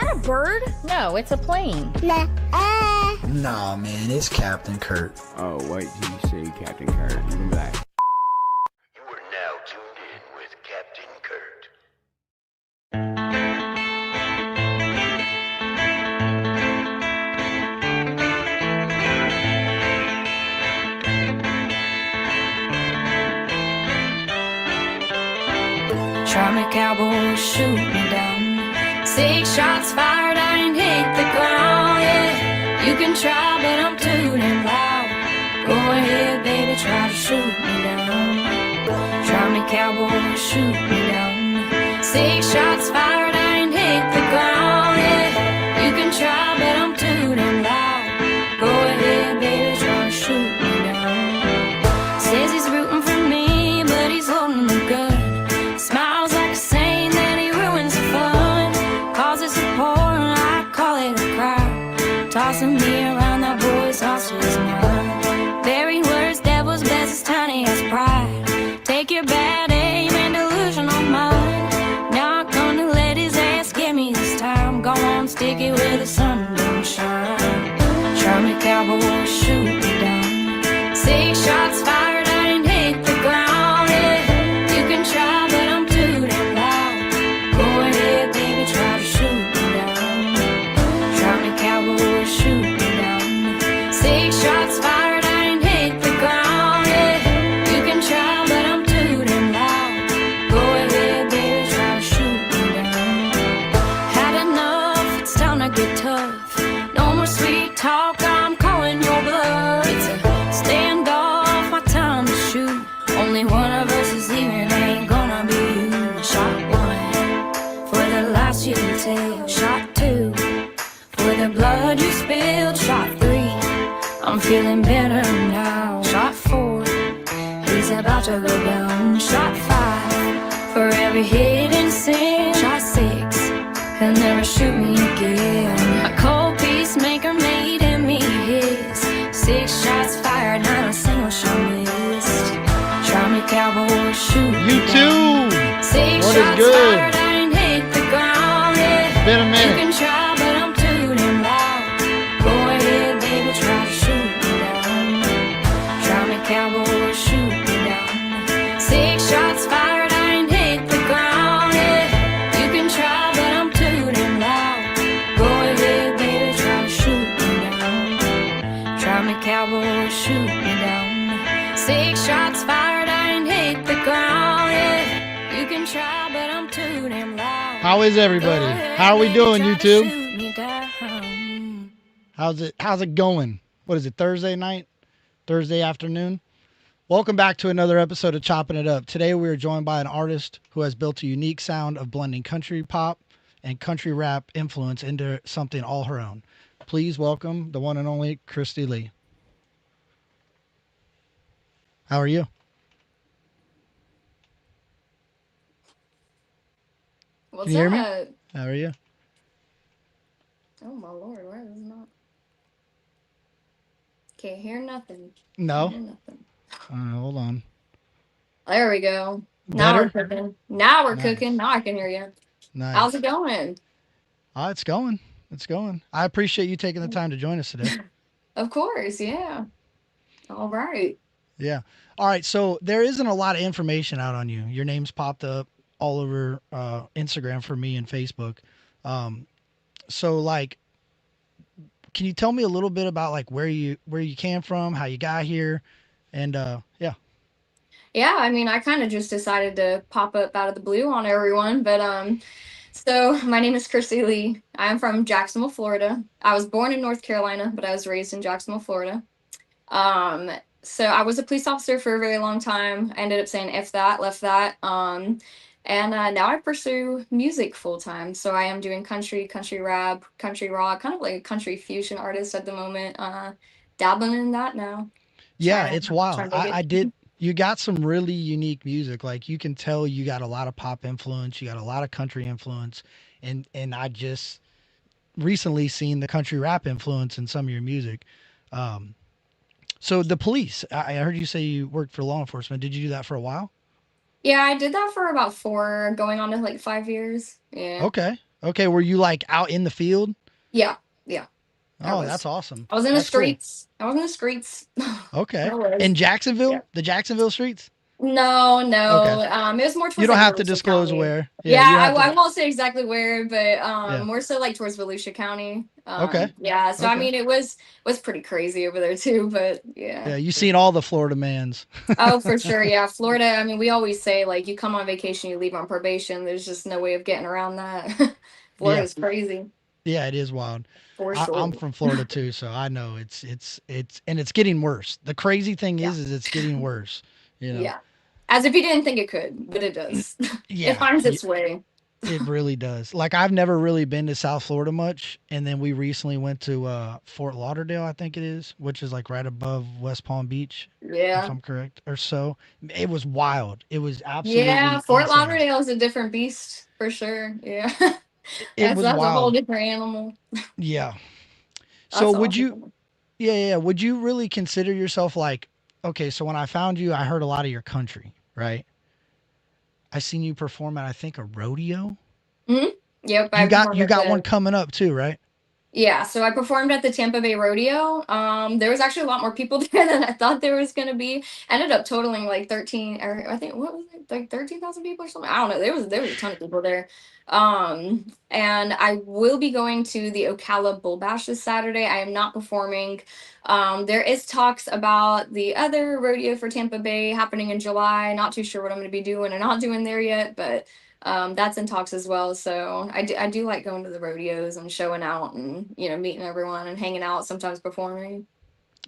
that a bird? No, it's a plane. Nah, man, it's Captain Curt. Oh, wait till you see Captain Curt. You can be like, You are now tuned in with Captain Curt. Try me, cowboy, shoot me down. 6 shots fired, I ain't hit the ground. Yeah, you can try, but I'm too damn loud. Go ahead, baby, try to shoot me down. Try me, cowboy, shoot me down. 6 shots fired, I ain't hit the ground. Yeah, you can try, but I'm too damn loud. Go ahead, baby, try to shoot me down. Says he's rooting for me, but he's holding the gun. Smiles like a saint, then he ruins the fun. Calls it support, I call it a crowd. Tossing me around, that boy's lost his mind. Buried words, devil's best, his tiny as pride. Take your bad aim and delusional mind. Not gonna let his ass get me this time. Go on, stick it where the sun don't shine. Try me, cowboy, shoot me down. 6 shots fired, I ain't hit the ground. Yeah, you can try, but I'm too damn loud. Go ahead, baby, try to shoot me down. Try me, cowboy, shoot me down. 6 shots fired, I ain't hit the ground. Yeah, you can try, but I'm too damn loud. Go ahead, baby, try to shoot me down. Had enough, it's time to get tough. No more sweet talk, I'm calling your bluff. It's a standoff, my time to shoot. Only one of us is leaving, ain't gonna be you. Shot 1 for the lies you tell. Shot 2 for the blood you spilled. Shot 3, I'm feeling better now. Shot 4, he's about to go down. Shot 5, for every hidden sin. Shot 6, he'll never shoot me again. A cold peacemaker made in me his. 6 shots fired, not a single shot missed. Try me, cowboy, shoot me You down. too. 6 What is shots good? fired, I ain't hit the ground. Yeah, Been a you minute. can try, but I'm too damn loud. Go ahead, baby, try to shoot me down. Try me, cowboy, shoot me down. 6 shots fired, I ain't hit the ground. Yeah, you can try, but I'm too damn loud. Go ahead, baby, try to shoot me down. Try me, cowboy, shoot me down. 6 shots fired, I ain't hit the ground. Yeah, you can try, but I'm too damn loud. How is everybody? Go ahead, How are we baby, doing, try to YouTube? shoot me down. How's it going? What is it, Thursday night? Thursday afternoon? Welcome back to another episode of Chopping It Up. Today we are joined by an artist who has built a unique sound of blending country pop and country rap influence into something all her own. Please welcome the one and only Christy Lee. How are you? What's Can you hear me? that? How are you? Oh my lord, why is it not? Can't hear nothing. No? Can't hear nothing. Hold on. There we go. Now we're Better? cooking. Now we're Nice. cooking. Now I can hear you. Nice. How's it going? It's going. It's going. I appreciate you taking the time to join us today. Of course, yeah. All right. Yeah. All right. So there isn't a lot of information out on you. Your name's popped up all over Instagram for me and Facebook. So like, can you tell me a little bit about like where you came from, how you got here, and yeah. Yeah, I mean, I kind of just decided to pop up out of the blue on everyone, but so my name is Kirsty Lee. I'm from Jacksonville, Florida. I was born in North Carolina, but I was raised in Jacksonville, Florida. So I was a police officer for a very long time. I ended up saying F that, left that. And now I pursue music full time. So I am doing country, country rap, country rock, kind of like a country fusion artist at the moment. Dabbling in that now. Yeah, Trying- it's wild. trying to get- I did. You got some really unique music. Like you can tell you got a lot of pop influence. You got a lot of country influence, and I just recently seen the country rap influence in some of your music. So the police. I heard you say you worked for law enforcement. Did you do that for a while? Yeah, I did that for about 4, going on to like 5 years. Yeah. Okay. Okay, were you like out in the field? Yeah, yeah. I Oh, that's was. awesome. I was in the That's cool. streets. I was in the streets. I Okay. was. In Yeah. Jacksonville? The Jacksonville streets? No, Okay. no. It was more You towards don't like have to Volusia disclose County. where. Yeah, Yeah, you don't have I to. won't say exactly where, but Yeah. more so like towards Volusia County. Okay. Yeah. So I Okay. mean, it was pretty crazy over there too. But Yeah, yeah. you've seen all the Florida mans. Oh, for sure. Yeah, Florida. I mean, we always say like you come on vacation, you leave on probation. There's just no way of getting around that. Yeah. Florida's crazy Yeah, it is wild. for I'm sure. from Florida too, so I know and it's getting worse. The crazy thing Yeah. is it's getting worse. You know. Yeah. As if you didn't think it could, but it does. It Yeah, finds its way. it really does. Like I've never really been to South Florida much, and then we recently went to Fort Lauderdale, I think it is, which is like right above West Palm Beach, if Yeah. I'm correct, or so. It was wild. It was Yeah, absolutely Fort insane. Lauderdale is a different beast for sure. Yeah. It That's was that's a whole wild. different animal. Yeah. So That's would you awesome. yeah, would you really consider yourself like okay, so when I found you, I heard a lot of your country, right? I seen you perform at I think a rodeo. Hmm. Yep, I performed You at got one the coming up too, right? Yeah, so I performed at the Tampa Bay Rodeo. There was actually a lot more people there than I thought there was gonna be. Ended up totaling like 13, or I think what was it, like 13,000 people or something. I don't know. There was a ton of people there. And I will be going to the Ocala Bull Bash this Saturday. I am not performing. There is talks about the other rodeo for Tampa Bay happening in July. Not too sure what I'm gonna be doing and not doing there yet, but that's in talks as well. So I do like going to the rodeos and showing out and meeting everyone and hanging out, sometimes performing.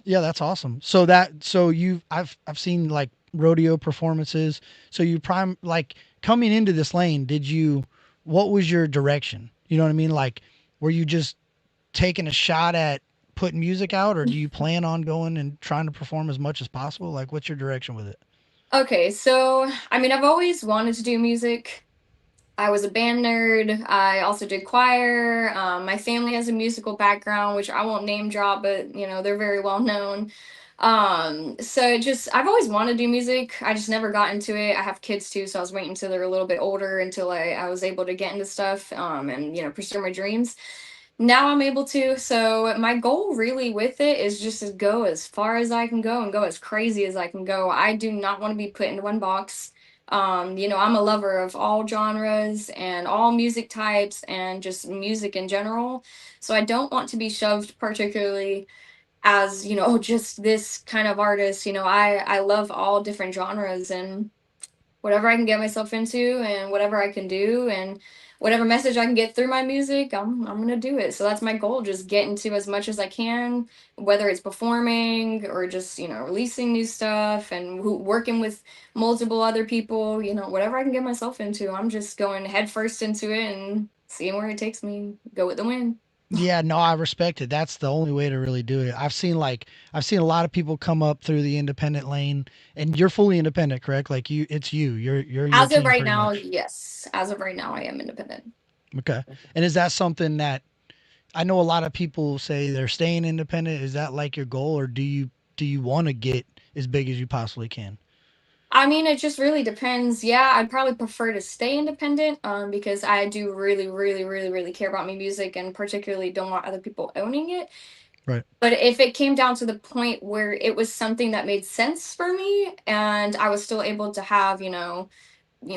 Yeah, that's awesome. So you I've seen like rodeo performances. So you prime like coming into this lane, did you what was your direction? You know what I mean? Like were you just taking a shot at putting music out or do you plan on going and trying to perform as much as possible? Like what's your direction with it? Okay, so I mean, I've always wanted to do music. I was a band nerd. I also did choir. My family has a musical background, which I won't name drop, but they're very well known. So I've always wanted to do music. I just never got into it. I have kids too, so I was waiting until they're a little bit older until I was able to get into stuff and pursue my dreams. Now I'm able to. So my goal really with it is just to go as far as I can go and go as crazy as I can go. I do not want to be put into one box. I'm a lover of all genres and all music types and just music in general. So I don't want to be shoved particularly as, oh, just this kind of artist. I love all different genres and whatever I can get myself into and whatever I can do and whatever message I can get through my music, I'm gonna do it. So that's my goal, just get into as much as I can, whether it's performing or just releasing new stuff and working with multiple other people. Whatever I can get myself into, I'm just going head first into it and seeing where it takes me. Go with the wind. Yeah, no, I respect it. That's the only way to really do it. I've seen a lot of people come up through the independent lane and you're fully independent, correct? Like it's you. You're your As of team right pretty now, much. yes. As of right now, I am independent. Okay. And is that something that I know a lot of people say they're staying independent. Is that like your goal or do you want to get as big as you possibly can? I mean, it just really depends. Yeah, I'd probably prefer to stay independent, because I do really, really, really, really care about my music and particularly don't want other people owning it. Right. But if it came down to the point where it was something that made sense for me and I was still able to have,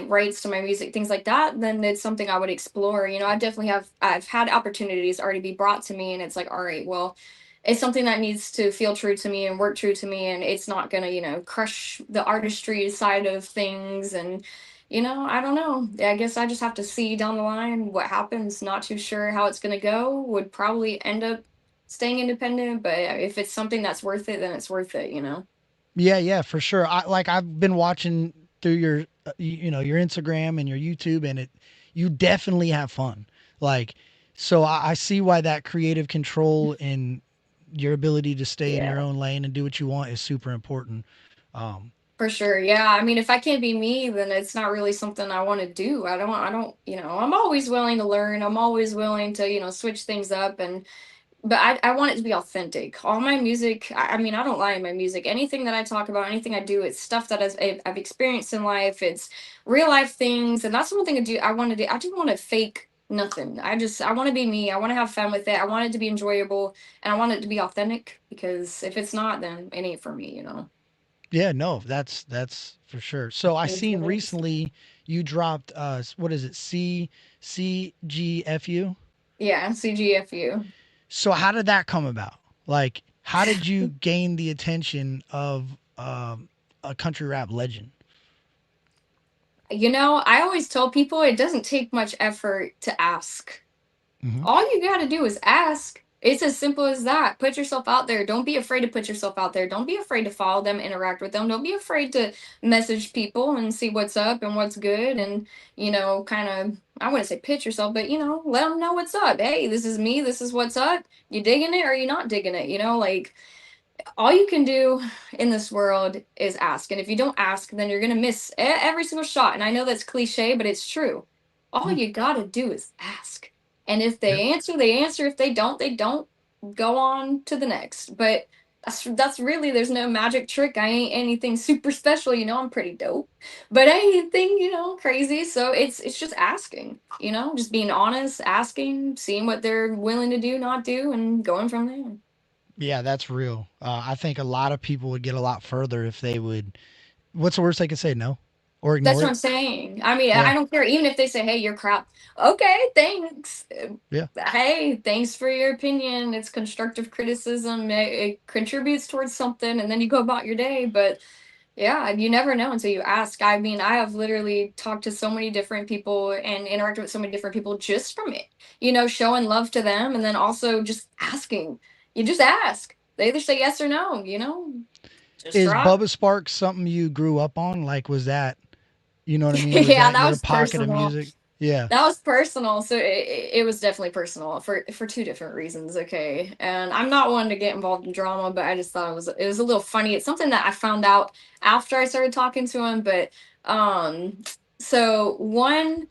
rights to my music, things like that, then it's something I would explore. I've had opportunities already be brought to me, and it's like, all right, well, it's something that needs to feel true to me and work true to me, and it's not gonna, crush the artistry side of things. And I don't know. I guess I just have to see down the line what happens. Not too sure how it's gonna go. Would probably end up staying independent, but if it's something that's worth it, then it's worth it. Yeah, yeah, for sure. I've been watching through your you know, your Instagram and your YouTube and it you definitely have fun. Like so I see why that creative control and your ability to stay in your Yeah. own lane and do what you want is super important. Um For sure. Yeah. I mean, if I can't be me, then it's not really something I want to do. I'm always willing to learn. I'm always willing to, switch things up but I want it to be authentic. All my music, I mean, I don't lie in my music. Anything that I talk about, anything I do, it's stuff that I've experienced in life. It's real life things. And that's one thing I do. I do want to fake. Nothing. I want to be me. I want to have fun with it. I want it to be enjoyable, and I want it to be authentic, because if it's not, then it ain't for me, you know. Yeah, no, that's for sure. So I It's seen what it is. recently you dropped what is it? CGFU? Yeah, CGFU. So how did that come about? Like how did you gain the attention of a country rap legend? You know, I always tell people it doesn't take much effort to ask. Hmm. All you got to do is ask. It's as simple as that. Put yourself out there. Don't be afraid to put yourself out there. Don't be afraid to follow them, interact with them. Don't be afraid to message people and see what's up and what's good. And, kind of, I wouldn't say pitch yourself, but, let them know what's up. Hey, this is me. This is what's up. You digging it or you not digging it? Like, all you can do in this world is ask. And if you don't ask, then you're going to miss every single shot. And I know that's cliche, but it's true. All Hmm. you got to do is ask. And if Yep. they answer, they answer. If they don't, they don't. Go on to the next. But that's really, there's no magic trick. I ain't anything super special. I'm pretty dope, but I ain't anything, crazy. So it's just asking, just being honest, asking, seeing what they're willing to do, not do, and going from there. Yeah, that's real. I think a lot of people would get a lot further if they would. What's the worst they could say? No, or That's ignore what it. I'm saying. I mean, Yeah, I don't care. Even if they say, hey, you're crap. Okay, thanks. yeah, Hey, thanks for your opinion. It's constructive criticism. It contributes towards something, and then you go about your day. But yeah, you never know until you ask. I mean, I have literally talked to so many different people and interacted with so many different people just from it, showing love to them, and then also just asking. You just ask. They either say yes or no, just is try. Bubba Sparks something you grew up on? Like, was that, you know what I mean? Was Yeah, that that your was pocket of personal. music? Yeah. That was personal, so it was definitely personal for two different reasons. Okay, and I'm not one to get involved in drama, but I just thought it was a little funny. It's something that I found out after I started talking to him, but um, so one,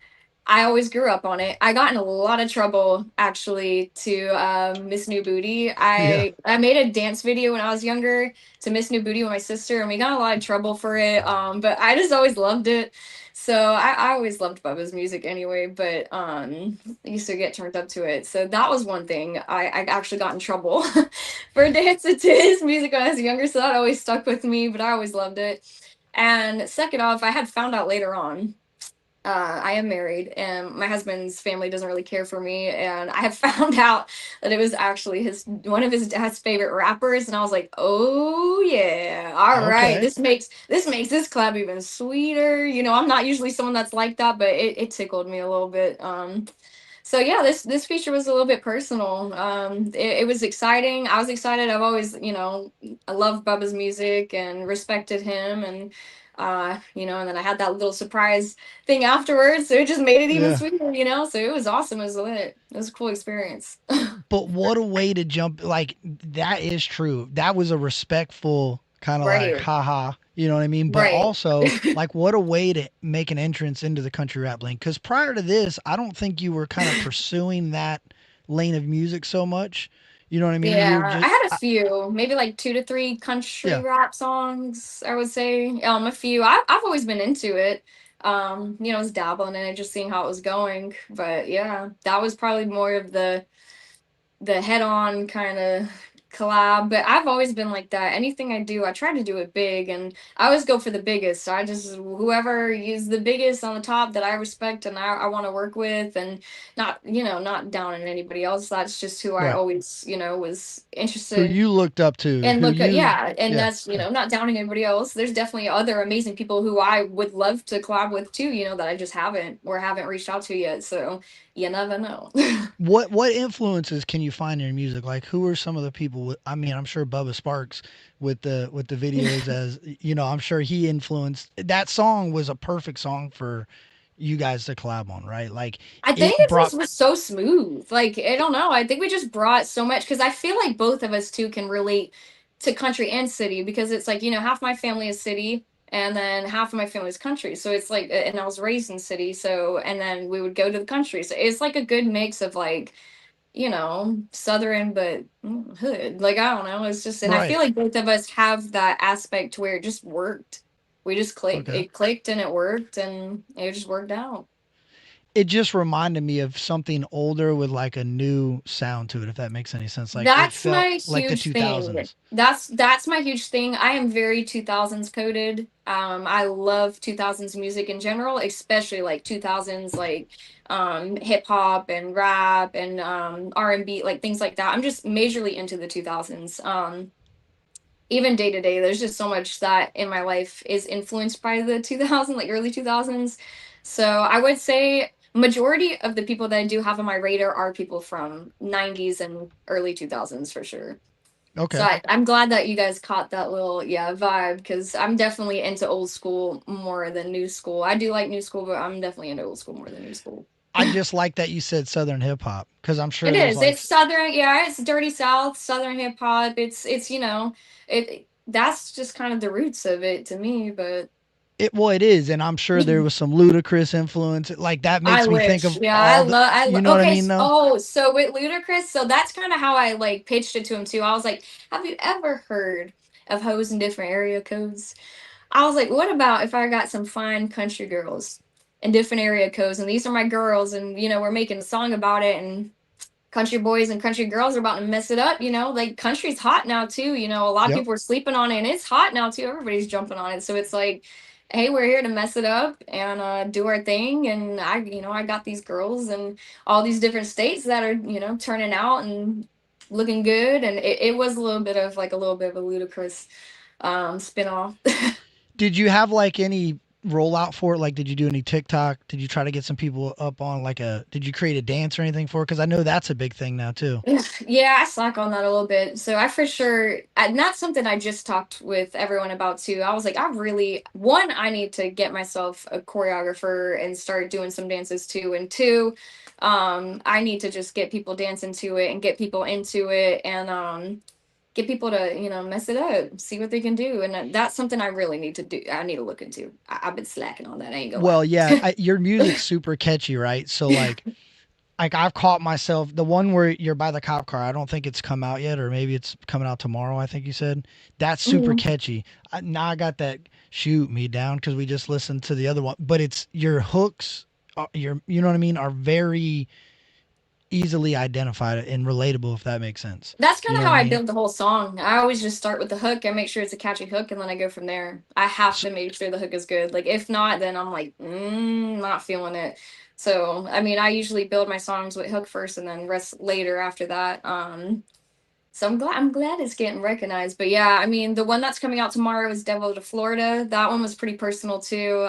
I always grew up on it. I got in a lot of trouble actually to Miss New Booty. Yeah. I made a dance video when I was younger to Miss New Booty with my sister, and we got in a lot of trouble for it. But I just always loved it. So I always loved Bubba's music anyway, but I used to get turned up to it. So that was one thing. I actually got in trouble for dancing to his music when I was younger, so that always stuck with me, but I always loved it. And second off, I had found out later on, I am married, and my husband's family doesn't really care for me. And I have found out that it was actually his one of his dad's favorite rappers, and I was like, "Oh yeah, all right, Okay. this makes this collab even sweeter." I'm not usually someone that's like that, but it tickled me a little bit. So yeah, this feature was a little bit personal. It was exciting. I was excited. I've always, I loved Bubba's music and respected him, and and then I had that little surprise thing afterwards, so it just made it even Yeah. sweeter. So it was awesome. It was lit. It was a cool experience. But what a way to jump. Like, that is true. That was a respectful kind of like, Right, haha. You know what I mean? But right. also, like, what a way to make an entrance into the country rap lane. Because prior to this, I don't think you were kind of pursuing that lane of music so much. You know what I mean? You were Yeah, I just, had a few, maybe like 2 to 3 country yeah. rap songs, I would say. A few. I've always been into it. I was dabbling in it, just seeing how it was going. But yeah, that was probably more of the head-on kind of collab. But I've always been like that. Anything I do, I try to do it big, and I always go for the biggest. So I just, whoever is the biggest on the top that I respect and I want to work with, and not down on anybody else. That's just who I Right. always, was Who interested. you looked up to, And who look at, you, yeah, and yeah. that's, not downing anybody else. There's definitely other amazing people who I would love to collab with too, that I just haven't reached out to yet. So you never know. What influences can you find in your music? Like, who are some of the people? I mean, I'm sure Bubba Sparks with the videos, as you know, I'm sure he influenced. That song was a perfect song for you guys to collab on, right? Like, I it think it brought, just was so smooth. Like, I don't know. I think we just brought so much, because I feel like both of us too can relate to country and city, because it's like, half my family is city and then half of my family is country. So it's like, and I was raised in city. So, and then we would go to the country. So it's like a good mix of like, southern, but hood. Like, I don't know. It's just, and I feel right. like both of us have that aspect where it just worked. We just clicked. Okay. It clicked and it worked and it just worked out. it just reminded me of something older with like a new sound to it, if that makes any sense. Like it That's felt my like the huge thing. 2000s. That's my huge thing. I am very 2000s coded. I love 2000s music in general, especially like 2000s like hip hop and rap and R&B, like things like that. I'm just majorly into the 2000s. Even day to day, there's just so much that in my life is influenced by the 2000s, like early 2000s. So I would say majority of the people that I do have on my radar are people from 90s and early 2000s for sure. So Okay. I'm glad that you guys caught that little vibe because I'm definitely into old school more than new school. I do like new school, but I'm definitely into old school more than new school. I just like that you said Southern hip hop because I'm It sure there's is. like It's southern. Yeah, it's dirty South, southern hip hop. It's it. That's just kind of the roots of it to me. But Well, it is, and I'm sure there was some ludicrous influence. Like that I makes me think wish. of Yeah, I all the, love. you know what I Okay. mean, though. Oh, so with Ludacris, so that's kind of how I like pitched it to him too. I was like, "Have you ever heard of hoes in different area codes?" I was like, "What about if I got some fine country girls in different area codes, and these are my girls, and we're making a song about it, and country boys and country girls are about to mess it up, like country's hot now too, a lot of Yep. people are sleeping on it and it's hot now too. Everybody's jumping on it. So it's like, hey, we're here to mess it up and do our thing. And I got these girls and all these different states that are, turning out and looking good. And it was a little bit of like a little bit of a ludicrous spin-off. Did you have like any rollout for it? Like, did you do any TikTok? Did you try to get some people up on like a? Did you create a dance or anything for it? Because I know that's a big thing now too. Yeah, I slack on that a little bit. So I for sure, and that's something I just talked with everyone about too. I was like, I need to get myself a choreographer and start doing some dances too. And two, I need to just get people dancing to it and get people into it and get people to, mess it up, see what they can do. And that's something I really need to do. I need to look into. I've been slacking on that. I ain't gonna Well, yeah, lie. your music's super catchy, right? So like I've caught myself the one where you're by the cop car. I don't think it's come out yet, or maybe it's coming out tomorrow. I think you said that's super Mhm. catchy. Now I got that shoot me down because we just listened to the other one, but it's your hooks, your you know what I mean, are very easily identified and relatable if that makes sense. That's You kind know of what how I I mean? build the whole song. I always just start with the hook and make sure it's a catchy hook, and then I go from there. I have So, to make sure the hook is good. Like if not, then I'm like, not feeling it. So I mean, I usually build my songs with hook first, and then rest later after that. So I'm glad it's getting recognized. But yeah, I mean, the one that's coming out tomorrow is Devil to Florida. That one was pretty personal too.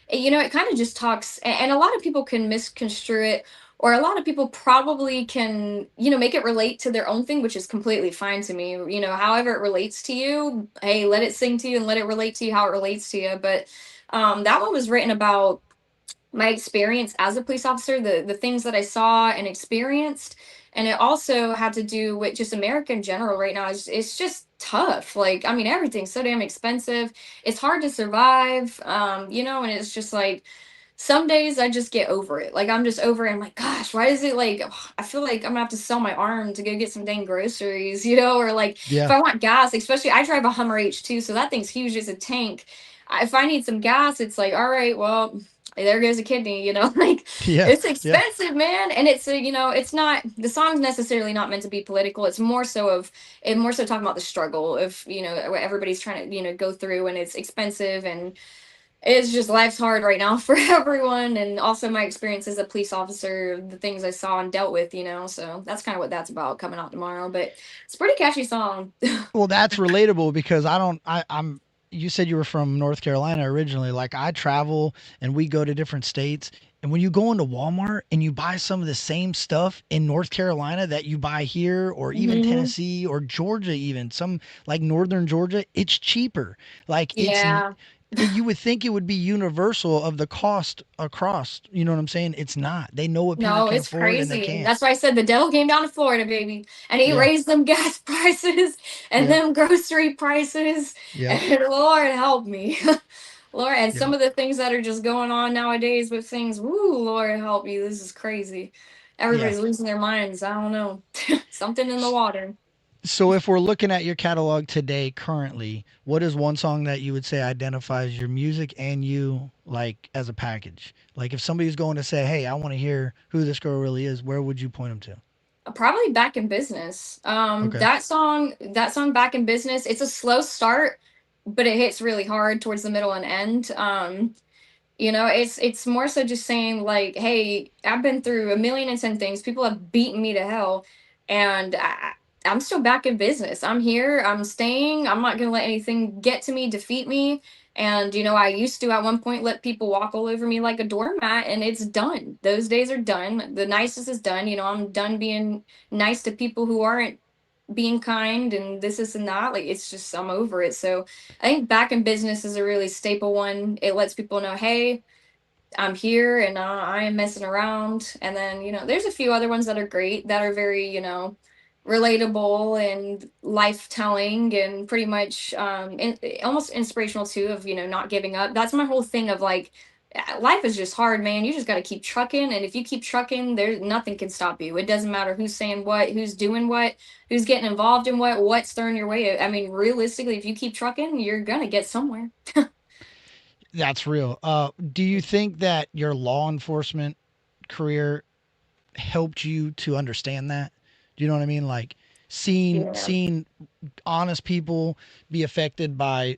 It kind of just talks, and a lot of people can misconstrue it, or a lot of people probably can, make it relate to their own thing, which is completely fine to me. However it relates to you, hey, let it sing to you and let it relate to you how it relates to you. But that one was written about my experience as a police officer, the things that I saw and experienced, and it also had to do with just America in general. Right now, it's just tough. Like, I mean, everything's so damn expensive. It's hard to survive, and it's just like some days I just get over it. Like I'm just over it. I'm like, gosh, why is it like I feel like I'm gonna have to sell my arm to go get some dang groceries, or like if yeah, I want gas, especially I drive a Hummer H2, so that thing's huge. It's a tank. If I need some gas, it's like, all right, well, there goes a kidney, like yeah, it's yeah, expensive, man. And it's not the song's necessarily not meant to be political. It's more so more so talking about the struggle of, what everybody's trying to, go through, and it's expensive and it's just life's hard right now for everyone. And also my experience as a police officer, the things I saw and dealt with, so that's kind of what that's about coming out tomorrow. But it's a pretty catchy song. Well, that's relatable because I don't. I'm. You said you were from North Carolina originally. Like I travel and we go to different states. And when you go into Walmart and you buy some of the same stuff in North Carolina that you buy here, or even Hmm. Tennessee or Georgia, even some like northern Georgia, it's cheaper. Like Yeah. you would think it would be universal of the cost across. You know what I'm saying? It's not. They know what people No, can it's afford and they crazy. can't. That's why I said the devil came down to Florida, baby. And he Yeah. raised them gas prices and Yeah. them grocery prices. Yep. And Lord help me. Lord, and some Yep. of the things that are just going on nowadays with things, woo, Lord help me. This is crazy. Yeah. Everybody's losing their minds. I don't know. Something in the water. So if we're looking at your catalog today, currently, what is one song that you would say identifies your music and you like as a package? Like if somebody's going to say, "Hey, I want to hear who this girl really is," where would you point them to? Probably Back in Business. Okay. That song Back in Business, it's a slow start, but it hits really hard towards the middle and end. It's more so just saying like, hey, I've been through a million and ten things. People have beaten me to hell, and I'm still back in business. I'm here. I'm staying. I'm not gonna let anything get to me, defeat me. And I used to at one point let people walk all over me like a doormat, and it's done. Those days are done. The nicest is done. I'm done being nice to people who aren't being kind and this and that. Like it's just I'm over it. So I think Back in Business is a really staple one. It lets people know, hey, I'm here and I am messing around. And then, there's a few other ones that are great that are very, relatable and life telling and pretty much almost inspirational too of, not giving up. That's my whole thing of like, life is just hard, man. You just got to keep trucking. And if you keep trucking, there's nothing can stop you. It doesn't matter who's saying what, who's doing what, who's getting involved in what's thrown your way. I mean, realistically, if you keep trucking, you're going to get somewhere. That's real. Do you think that your law enforcement career helped you to understand that? Do you know what I mean? Like Yeah. seeing honest people be affected by,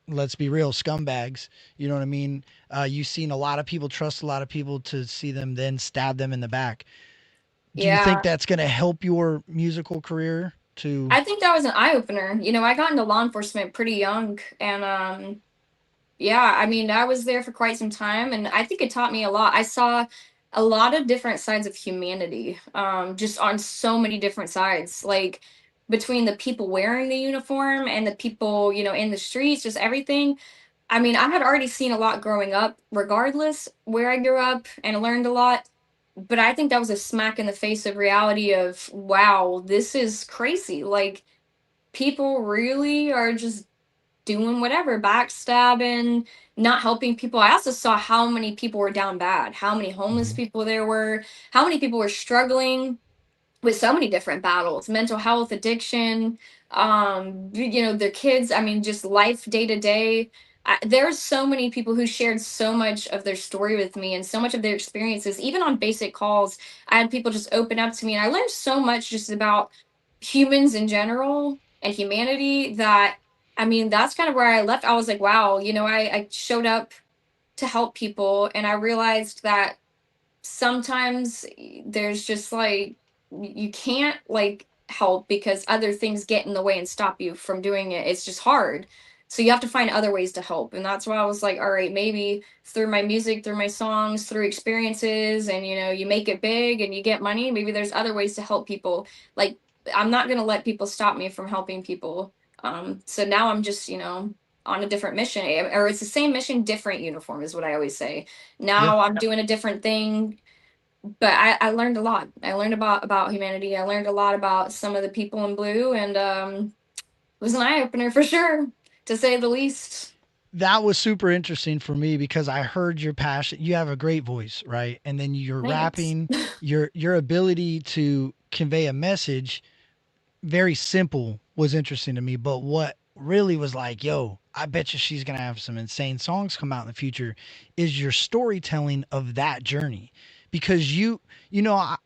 let's be real, scumbags. You know what I mean? You've seen a lot of people trust a lot of people to see them then stab them in the back. Do you think Yeah. that's going to help your musical career to? I think that was an eye opener. I got into law enforcement pretty young and yeah, I mean, I was there for quite some time and I think it taught me a lot. I saw a lot of different sides of humanity, just on so many different sides, like between the people wearing the uniform and the people, in the streets, just everything. I mean, I had already seen a lot growing up, regardless where I grew up, and learned a lot. But I think that was a smack in the face of reality of, wow, this is crazy. Like, people really are just doing whatever, backstabbing, not helping people. I also saw how many people were down bad, how many homeless Mhm. people there were, how many people were struggling with so many different battles, mental health, addiction, their kids. I mean, just life day to day. There's so many people who shared so much of their story with me and so much of their experiences. Even on basic calls, I had people just open up to me, and I learned so much just about humans in general and humanity that, I mean, that's kind of where I left. I was like, wow, I showed up to help people, and I realized that sometimes there's just like you can't like help because other things get in the way and stop you from doing it. It's just hard. So you have to find other ways to help. And that's why I was like, all right, maybe through my music, through my songs, through experiences, and you make it big and you get money, maybe there's other ways to help people. Like I'm not going to let people stop me from helping people. So now I'm just, on a different mission, or it's the same mission, different uniform is what I always say. Yeah. Now I'm doing a different thing, but I learned a lot. I learned about humanity. I learned a lot about some of the people in blue, and it was an eye opener for sure, to say the least. That was super interesting for me because I heard your passion. You have a great voice, right? And then your Thanks. rapping, your ability to convey a message, very simple, was interesting to me. But what really was like, yo, I bet you she's gonna have some insane songs come out in the future, is your storytelling of that journey. Because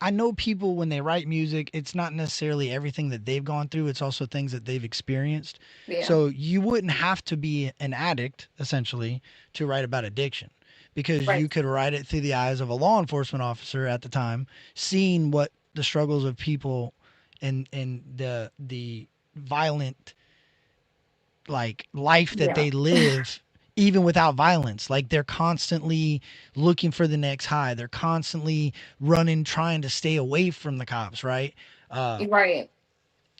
I know people when they write music, it's not necessarily everything that they've gone through, it's also things that they've experienced. Yeah. So you wouldn't have to be an addict, essentially, to write about addiction. Because Right. you could write it through the eyes of a law enforcement officer at the time, seeing what the struggles of people and the violent like life that Yeah. they live even without violence. Like they're constantly looking for the next high, they're constantly running trying to stay away from the cops, right? uh Right.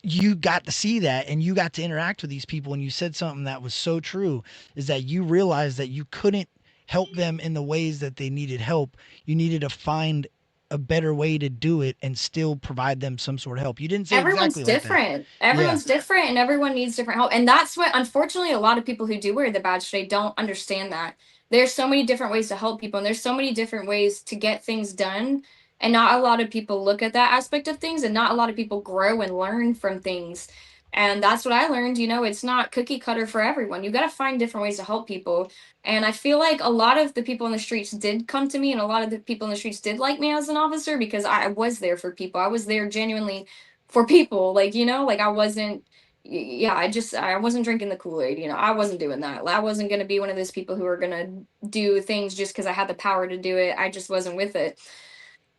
you got to see that and you got to interact with these people, and you said something that was so true, is that you realized that you couldn't help them in the ways that they needed help. You needed to find a better way to do it and still provide them some sort of help. You didn't say Everyone's exactly like that. different. Yeah. Everyone's different, and everyone needs different help. And that's what, unfortunately, a lot of people who do wear the badge today don't understand that. There's so many different ways to help people, and there's so many different ways to get things done. And not a lot of people look at that aspect of things, and not a lot of people grow and learn from things. And that's what I learned. It's not cookie cutter for everyone. You got to find different ways to help people. And I feel like a lot of the people in the streets did come to me, and a lot of the people in the streets did like me as an officer because I was there for people. I was there genuinely for people. Like I wasn't, yeah, I wasn't drinking the Kool-Aid. I wasn't doing that. I wasn't going to be one of those people who are going to do things just because I had the power to do it. I just wasn't with it.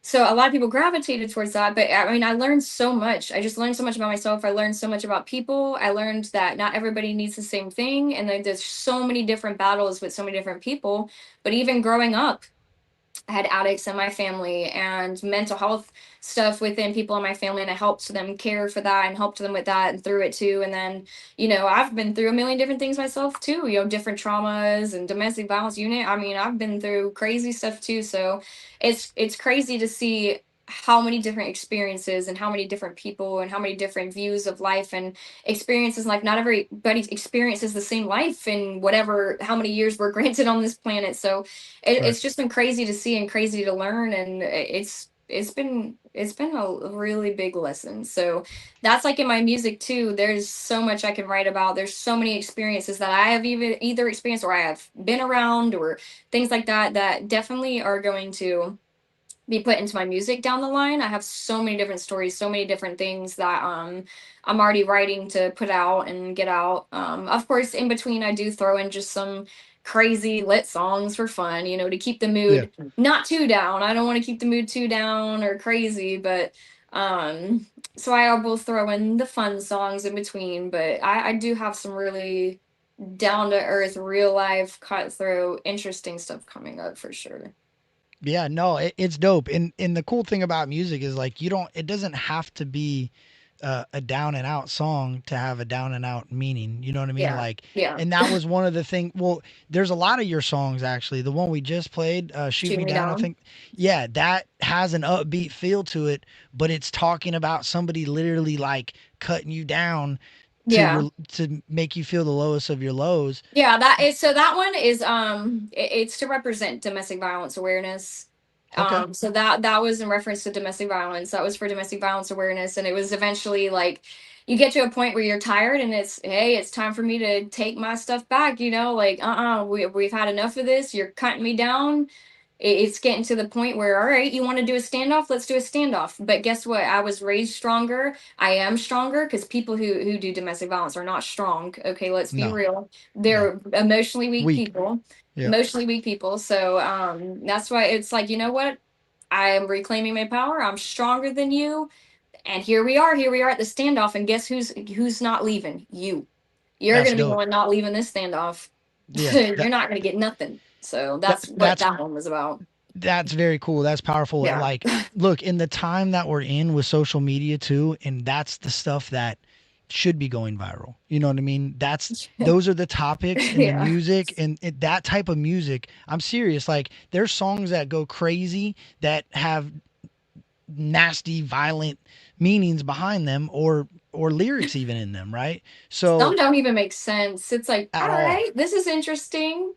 So a lot of people gravitated towards that, but I mean, I learned so much. I just learned so much about myself. I learned so much about people. I learned that not everybody needs the same thing, and there's so many different battles with so many different people. But even growing up, I had addicts in my family and mental health stuff within people in my family, and I helped them care for that and helped them with that and through it too. And then, I've been through a million different things myself too, different traumas and domestic violence unit. I mean, I've been through crazy stuff too. So it's crazy to see how many different experiences and how many different people and how many different views of life and experiences. Like not everybody experiences the same life in whatever how many years we're granted on this planet. So Right. it's just been crazy to see and crazy to learn, and it's been a really big lesson. So that's like in my music too. There's so much I can write about. There's so many experiences that I have either experienced or I have been around or things like that that definitely are going to be put into my music down the line. I have so many different stories, so many different things that I'm already writing to put out and get out. Of course, in between I do throw in just some crazy lit songs for fun, to keep the Yeah. mood not too down. I don't want to keep the mood too down or crazy, but so I will throw in the fun songs in between, but I do have some really down to earth, real life, cutthroat, interesting stuff coming up for sure. Yeah, no, it's dope. And the cool thing about music is like you don't it doesn't have to be a down and out song to have a down and out meaning. You know what I mean? Yeah. Like, Yeah. and that was one of the thing. Well, there's a lot of your songs actually. The one we just played, "Shoot Shoot Me me Down," I down. think. Yeah, that has an upbeat feel to it, but it's talking about somebody literally like cutting you down Yeah. to make you feel the lowest of your lows. Yeah, that is so that one is it's to represent domestic violence awareness. Okay. So that was in reference to domestic violence. That was for domestic violence awareness, and it was eventually like you get to a point where you're tired and it's hey, it's time for me to take my stuff back, like we've had enough of this. You're cutting me down. It's getting to the point where all right, you want to do a standoff, let's do a standoff. But guess what? I was raised stronger. I am stronger because people who do domestic violence are not strong. Okay, let's be No, real. no. They're emotionally weak Weak. people. Yeah. Emotionally weak people. So that's why it's like, you know what? I am reclaiming my power. I'm stronger than you. And here we are. Here we are at the standoff. And guess who's not leaving? You. You're That's gonna be the dope. one not leaving this standoff. Yeah. You're not gonna get nothing. So That that's what that's that one was about. That's very cool. That's powerful. Yeah. Like, look, in the time that we're in with social media too, and that's the stuff that should be going viral. You know what I mean? Those are the topics in the Yeah. music and that type of music. I'm serious. Like, there's songs that go crazy that have nasty, violent meanings behind them or lyrics even in them, right? Some So don't even make sense. It's like, at all all. right, this is interesting,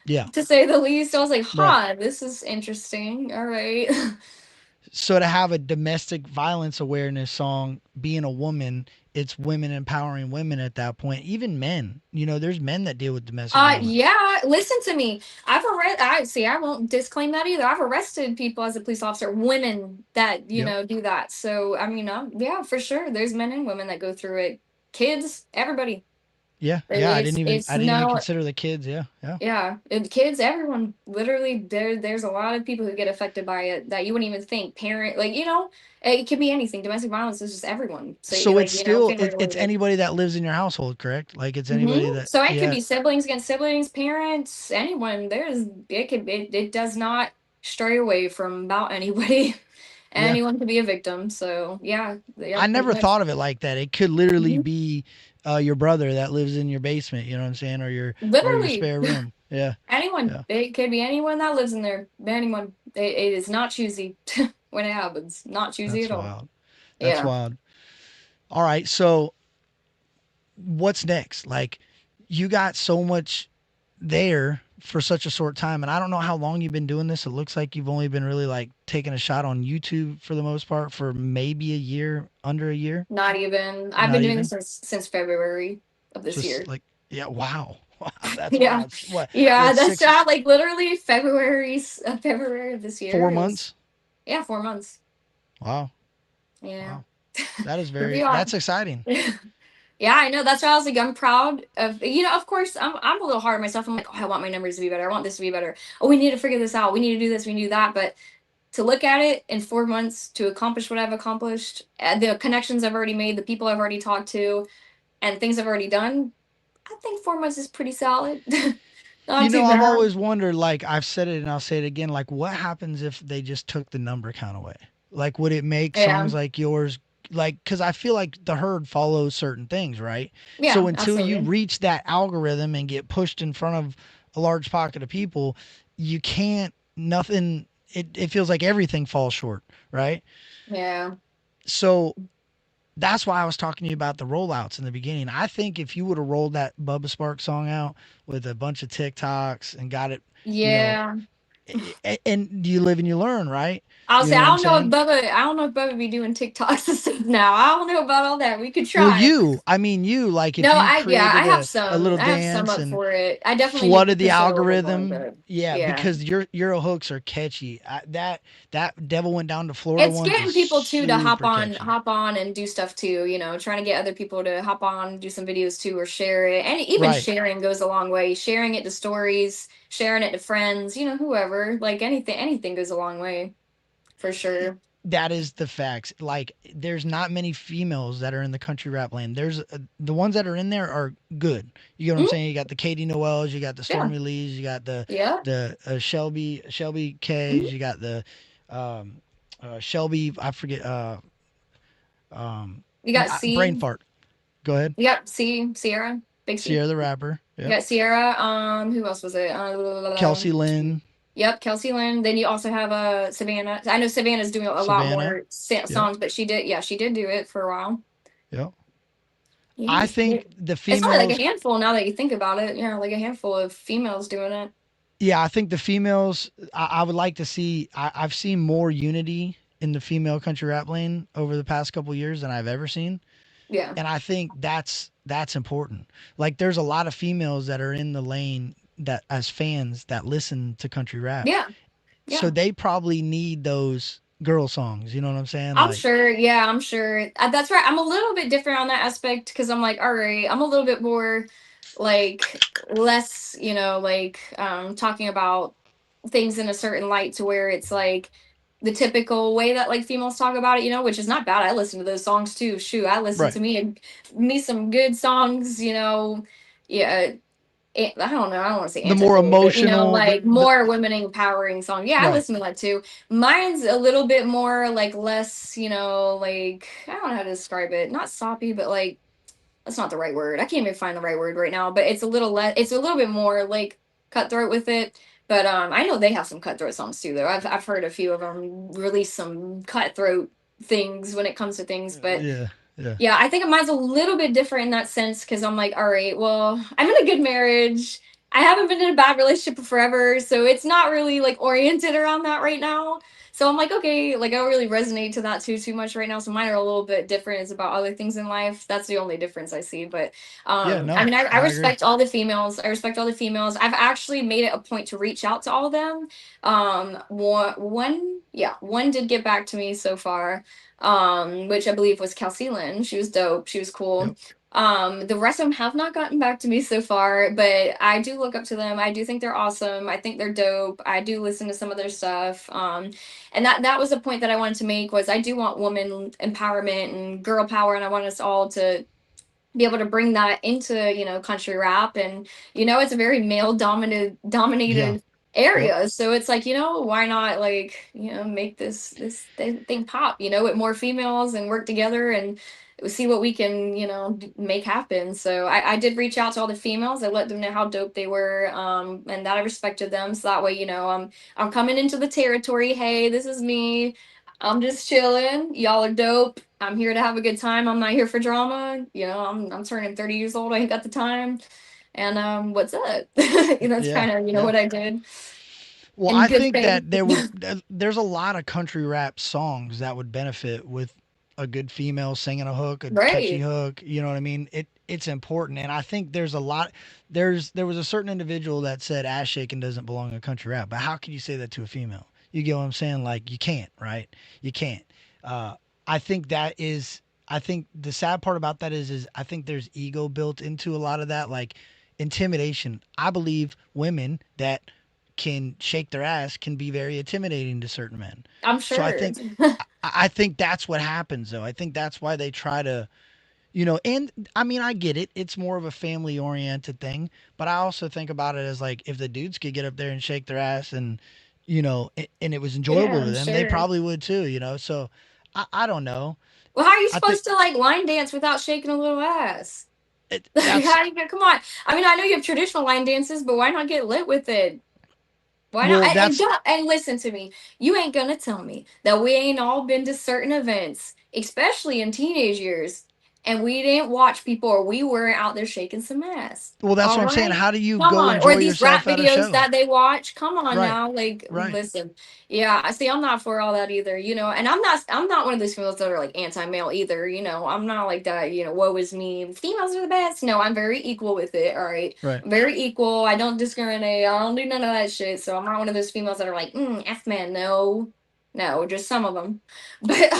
Yeah. to say the least. I was like, Right. huh, this is interesting. All right. So to have a domestic violence awareness song being a woman, it's women empowering women at that point. Even men, there's men that deal with domestic violence. Yeah, listen to me. I see, I won't disclaim that either. I've arrested people as a police officer, women that, Yep. do that. So, I mean, yeah, for sure. There's men and women that go through it. Kids, everybody. Yeah. Yeah. It's I didn't even no, consider the kids. Yeah. Yeah. yeah, and kids, everyone, literally, there's a lot of people who get affected by it that you wouldn't even think. Parent, like, it could be anything. Domestic violence is just everyone. So, So like, it's still family it's related. anybody that lives in your household, correct? Like it's anybody that So it could yeah, be siblings against siblings, parents, anyone. It does not stray away from about anybody. yeah. Anyone could be a victim. So yeah, yeah, I pretty never much. thought of it like that. It could literally Mhm. be your brother that lives in your basement, you know what I'm saying, or your Literally, spare room. Yeah. anyone. Yeah. It could be anyone that lives in there. Anyone. It is not choosy when it happens. Not choosy That's at all. wild. That's Yeah. wild. All right. So what's next? Like you got so much there for such a short time, and I don't know how long you've been doing this. It looks like you've only been really like taking a shot on YouTube for the most part for maybe a year, under a year, Not even. I've been not doing this even. since February of this Just year. like, yeah, wow, wow, that's Yeah. wild. What? Yeah, What that's six, like literally February of this year. 4 months? Yeah, 4 months. Wow, Yeah. wow, that is Pretty that's odd. exciting. Yeah, I know. That's why I was like, I'm proud of, of course, I'm a little hard on myself. I'm like, oh, I want my numbers to be better. I want this to be better. Oh, we need to figure this out. We need to do this. We need to do that. But to look at it in 4 months to accomplish what I've accomplished, the connections I've already made, the people I've already talked to, and things I've already done, I think 4 months is pretty solid. Not too I've bad. always wondered, like I've said it and I'll say it again, like what happens if they just took the number count away? Like, would it make Yeah. songs like yours, like, because I feel like the herd follows certain things, right? So Yeah, until you absolutely. reach that algorithm and get pushed in front of a large pocket of people, you can't, nothing, it feels like everything falls short, right? Yeah. So that's why I was talking to you about the rollouts in the beginning. I think if you would have rolled that Bubba Spark song out with a bunch of TikToks and got it, you know, Yeah. and you live and you learn, right? I'll You say know what I'm saying? I don't know if Bubba be doing TikToks and stuff now. I don't know about all that. We could Well, try. I mean, like if No, you I created have a little some. I have some dance up and for it. I definitely need to flooded the push it a little bit more, algorithm, but yeah, yeah. because your hooks are catchy. That Devil Went Down to Florida It's ones getting is people too to super catchy. hop on and do stuff too, trying to get other people to hop on, do some videos too, or share it. And even Right. sharing goes a long way. Sharing it to stories, sharing it to friends, whoever. Like anything goes a long way for sure. That is the facts. Like, there's not many females that are in the country rap land. There's the ones that are in there are good. You get what I'm Mhm. saying? You got the Katie Noels, you got the Yeah. Stormy Lees, you got Yeah. the Shelby Mhm. K's, you got the um, Shelby. I forget. Um, You got brain C. fart. Go ahead. You got Sierra, Big C. Sierra the rapper. You Yep. got Sierra. Who else was it? Kelsey Lynn. Yep, Kelsey Lynn. Then you also have Savannah. I know Savannah's doing a lot Savannah. more Yep. songs, but she did. Yeah, she did do it for a while. Yep. Yeah, I think the it's only like a females. handful now that you think about it. Yeah, like a handful of females doing it. Yeah, I think the females. I would like to see. I've seen more unity in the female country rap lane over the past couple years than I've ever seen, Yeah, and I think that's important. Like, there's a lot of females that are in the lane that as fans that listen to country rap, yeah, so yeah. they probably need those girl songs. You know what I'm saying? I'm Like, sure. Yeah, I'm sure. That's right. I'm a little bit different on that aspect because I'm like, all right, I'm a little bit more like less, like talking about things in a certain light to where it's like the typical way that like females talk about it, which is not bad. I listen to those songs too. Shoot, I listen right, to me some good songs, Yeah, I don't know. I don't want to say the more anti-fairy, but emotional, like the more women empowering song. Yeah, I right. listen to that too. Mine's a little bit more like less, like I don't know how to describe it. Not soppy, but like that's not the right word. I can't even find the right word right now. But it's a little less. It's a little bit more like cutthroat with it. But I know they have some cutthroat songs too, though. I've heard a few of them release some cutthroat things when it comes to things, but Yeah, yeah, yeah, I think mine's a little bit different in that sense because I'm like, all right, well, I'm in a good marriage. I haven't been in a bad relationship forever, so it's not really like oriented around that right now. So I'm like, okay, like I don't really resonate to that too much right now. So mine are a little bit different. It's about other things in life. That's the only difference I see. But yeah. I No, mean, I I agree. respect all the females. I respect all the females. I've actually made it a point to reach out to all of them. One did get back to me so far, which I believe was Kelsey Lynn. She was dope. She was cool. Yep. The rest of them have not gotten back to me so far, but I do look up to them. I do think they're awesome. I think they're dope. I do listen to some of their stuff. And that was a point that I wanted to make was I do want woman empowerment and girl power, and I want us all to be able to bring that into country rap. And it's a very male Yeah. dominated Yep. area, so it's like why not like make this thing pop with more females and work together and see what we can make happen. So I did reach out to all the females. I let them know how dope they were, and that I respected them, so that way I'm coming into the territory. Hey, this is me. I'm just chilling. Y'all are dope. I'm here to have a good time. I'm not here for drama. I'm turning 30 years old. I ain't got the time. and what's up? That's Yeah, kind of yeah. what I did Well, in I good think faith. that there's a lot of country rap songs that would benefit with a good female singing a hook, a catchy Right. hook. You know what I mean? It's important, and I think there's a lot. There was a certain individual that said ass shaking doesn't belong in country rap, but how can you say that to a female? You get what I'm saying? Like you can't, right? You can't. Uh, I think that is. I think the sad part about that is I think there's ego built into a lot of that, like intimidation. I believe women that can shake their ass can be very intimidating to certain men. I'm So I sure. think I think that's what happens though. I think that's why they try to, and I mean I get it. It's more of a family oriented thing, but I also think about it as like if the dudes could get up there and shake their ass and and it was Yeah, enjoyable to I'm them, they sure. probably would too. So I don't know. Well, how are you I think supposed to like line dance without shaking a little ass? Like, that's how do you get? Come on. I mean, I know you have traditional line dances, but why not get lit with it? Why not? well And that's and listen to me. You ain't gonna tell me that we ain't all been to certain events, especially in teenage years, and we didn't watch people or we weren't out there shaking some ass. well that's All what I'm saying. right? How do you Come go on. Or enjoy these rap yourself at a videos show? that they watch. Come on Right. now. Like, Right. listen. Yeah, I see. I'm not for all that either, and I'm not one of those females that are like anti-male either, I'm not like that, woe is me. Females are the best. No, I'm very equal with it, all right? Right. Very equal. I don't discriminate. I don't do none of that shit. So I'm not one of those females that are like, F man, no. No, just some of them. But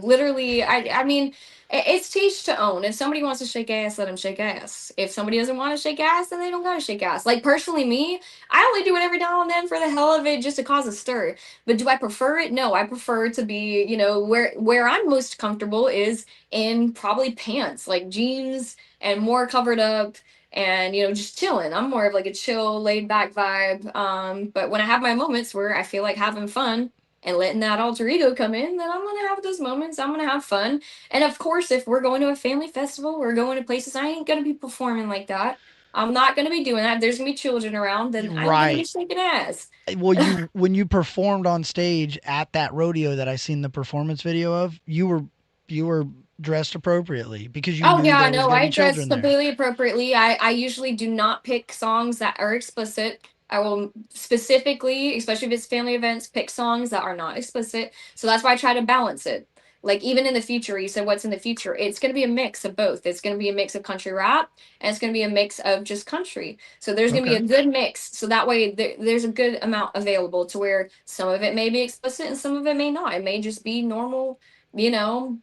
literally, I mean, it's teach to own. If somebody wants to shake ass, let them shake ass. If somebody doesn't want to shake ass, then they don't gotta shake ass. Like personally, me, I only do it every now and then for the hell of it, just to cause a stir. But do I prefer it? No, I prefer to be, where I'm most comfortable is in probably pants, like jeans and more covered up and just chilling. I'm more of like a chill, laid back vibe. But when I have my moments where I feel like having fun and letting that alter ego come in, then I'm gonna have those moments. I'm gonna have fun. And of course, if we're going to a family festival, we're going to places, I ain't gonna be performing like that. I'm not gonna be doing that. If there's gonna be children around, then I'm gonna be Right. shaking ass. Well, when you performed on stage at that rodeo that I seen the performance video of, you were dressed appropriately because you Oh knew yeah, there was no, going to I be dress children there. completely appropriately. I usually do not pick songs that are explicit. I will specifically, especially if it's family events, pick songs that are not explicit. So that's why I try to balance it. Like even in the future, you said what's in the future? It's going to be a mix of both. It's going to be a mix of country rap and it's going to be a mix of just country. So there's going to be Okay. a good mix. So that way there's a good amount available to where some of it may be explicit and some of it may not. It may just be normal, you know,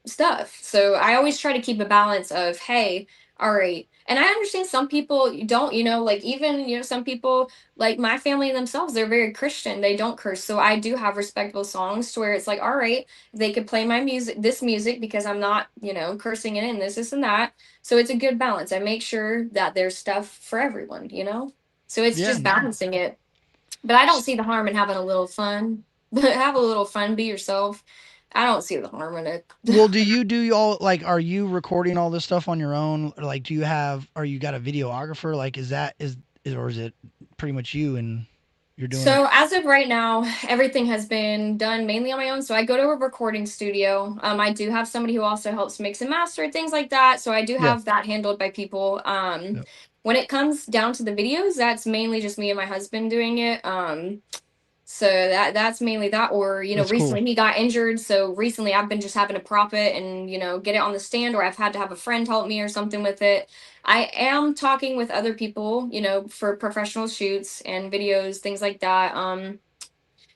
stuff. So I always try to keep a balance of, hey, all right. And I understand some people don't, like even, some people like my family themselves, they're very Christian. They don't curse. So I do have respectable songs to where it's like, all right, they could play my music, this music, because I'm not, cursing in it and this and that. So it's a good balance. I make sure that there's stuff for everyone. So it's Yeah. just No. balancing it. But I don't see the harm in having a little fun. Have a little fun, be yourself. I don't see the harm in it. Well, do all like are you recording all this stuff on your own? Or, like, do you have are you got a videographer? Like, is or is it pretty much you and you're doing it? So as of right now, everything has been done mainly on my own. So I go to a recording studio. I do have somebody who also helps mix and master things like that. So I do Yeah. have that handled by people. Yeah. When it comes down to the videos, that's mainly just me and my husband doing it. So that's mainly that. Or That's cool. recently he got injured, so recently I've been just having to prop it and get it on the stand, or I've had to have a friend help me or something with it. I am talking with other people, for professional shoots and videos, things like that.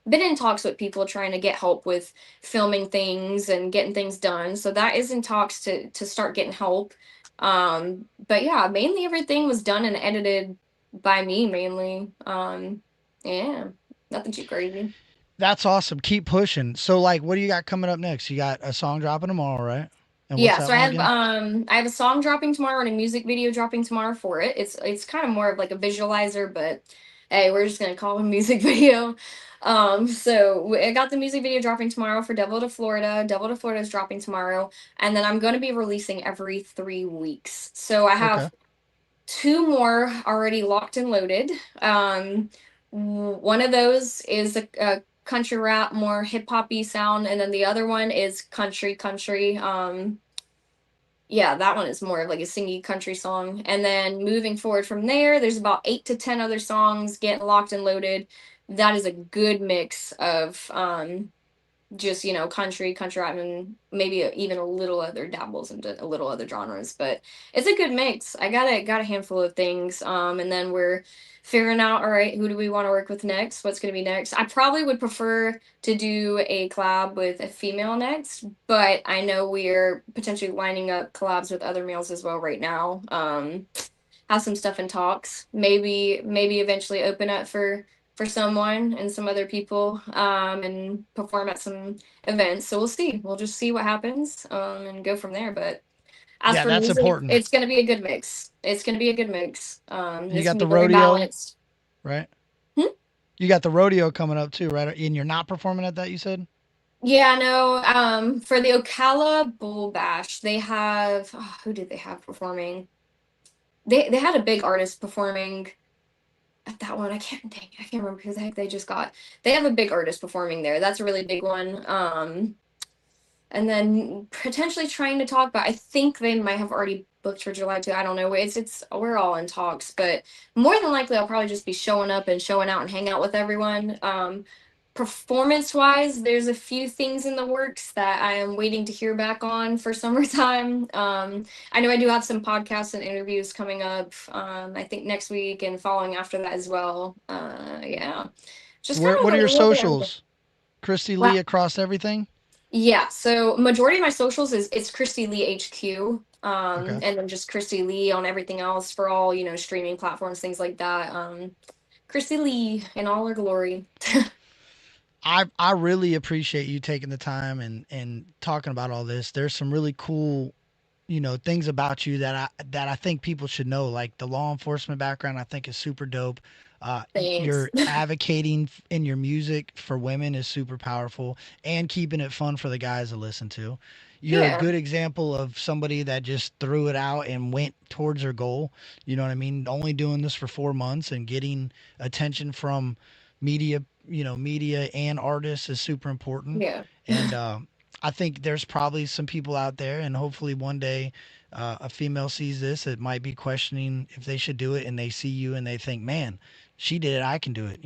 Been in talks with people trying to get help with filming things and getting things done. So that is in talks to start getting help. But yeah, mainly everything was done and edited by me mainly. Yeah, nothing too crazy. That's awesome. Keep pushing. So, like, what do you got coming up next? You got a song dropping tomorrow, right? And what's Yeah, that so I one have again? I have a song dropping tomorrow and a music video dropping tomorrow for it. It's kind of more of like a visualizer, but hey, we're just gonna call it a music video. So I got the music video dropping tomorrow for Devil to Florida. Devil to Florida is dropping tomorrow, and then I'm gonna be releasing every 3 weeks. So I Okay. have two more already locked and loaded. One of those is a country rap, more hip hoppy sound, and then the other one is country. Yeah, that one is more of like a singy country song. And then moving forward from there, there's about 8 to 10 other songs getting locked and loaded. That is a good mix of just country rap, and maybe even a little other dabbles into a little other genres, but it's a good mix. I got a handful of things, and then we're figuring out, all right, who do we want to work with next, what's going to be next. I probably would prefer to do a collab with a female next, but I know we're potentially lining up collabs with other males as well right now. Have some stuff in talks. Maybe eventually open up for someone and some other people, and perform at some events. So we'll see. We'll just see what happens, and go from there. But as Yeah, for that's music, important. it's gonna be a good mix. It's gonna be a good mix. You It's got gonna the be very rodeo, balanced. right? Hmm? You got the rodeo coming up too, right? And you're not performing at that, you said? Yeah, no. For the Ocala Bull Bash, they have who did they have performing? They had a big artist performing at that one. I can't remember who the heck they just got. They have a big artist performing there. That's a really big one. And then potentially trying to talk, but I think they might have already booked for July too. I don't know. It's we're all in talks, but more than likely I'll probably just be showing up and showing out and hang out with everyone. Performance wise, there's a few things in the works that I am waiting to hear back on for summertime. I know I do have some podcasts and interviews coming up. I think next week and following after that as well. Yeah, just kind Where? of What are a your little bit of everything. socials? Christy Wow. Lee across everything. Yeah, so majority of my socials is it's Christy Lee HQ. Okay. And then just Christy Lee on everything else for all, streaming platforms, things like that. Christy Lee in all her glory. I really appreciate you taking the time and talking about all this. There's some really cool, things about you that I think people should know. Like the law enforcement background, I think is super dope. Thanks. You're advocating in your music for women is super powerful, and keeping it fun for the guys to listen to. You're a Yeah, good example of somebody that just threw it out and went towards her goal. You know what I mean? Only doing this for 4 months and getting attention from media, media and artists is super important. yeah. And I think there's probably some people out there, and hopefully one day a female sees this that might be questioning if they should do it, and they see you and they think, man, she did it, I can do it.